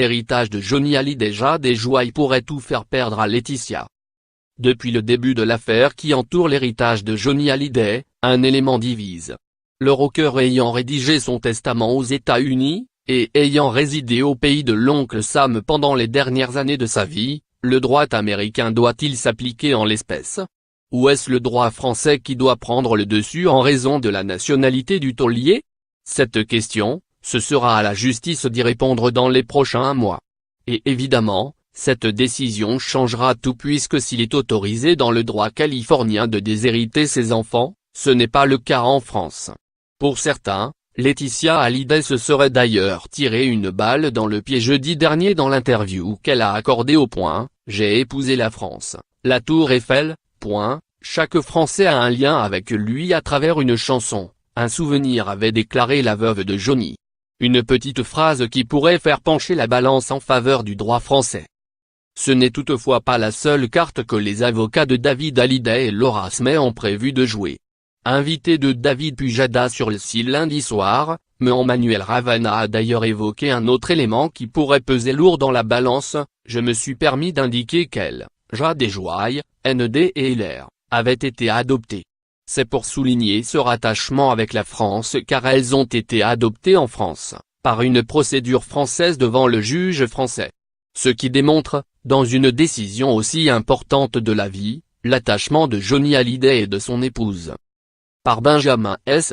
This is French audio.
héritage de Johnny Hallyday. Jade et Joy pourrait tout faire perdre à Laetitia. Depuis le début de l'affaire qui entoure l'héritage de Johnny Hallyday, un élément divise. Le rocker ayant rédigé son testament aux États-Unis, et ayant résidé au pays de l'oncle Sam pendant les dernières années de sa vie, le droit américain doit-il s'appliquer en l'espèce? Ou est-ce le droit français qui doit prendre le dessus en raison de la nationalité du taulier? Cette question, ce sera à la justice d'y répondre dans les prochains mois. Et évidemment, cette décision changera tout puisque s'il est autorisé dans le droit californien de déshériter ses enfants, ce n'est pas le cas en France. Pour certains, Laetitia Hallyday se serait d'ailleurs tiré une balle dans le pied jeudi dernier dans l'interview qu'elle a accordée au point « J'ai épousé la France, la Tour Eiffel, point, chaque Français a un lien avec lui à travers une chanson, un souvenir » avait déclaré la veuve de Johnny. Une petite phrase qui pourrait faire pencher la balance en faveur du droit français. Ce n'est toutefois pas la seule carte que les avocats de David Hallyday et Laura Smay ont prévu de jouer. Invité de David Pujada sur le site lundi soir, Emmanuel Ravana a d'ailleurs évoqué un autre élément qui pourrait peser lourd dans la balance. Je me suis permis d'indiquer qu'elle, Jade et Joy, ND et LR, avaient été adoptées. C'est pour souligner ce rattachement avec la France car elles ont été adoptées en France, par une procédure française devant le juge français. Ce qui démontre, dans une décision aussi importante de la vie, l'attachement de Johnny Hallyday et de son épouse. Par Benjamin S.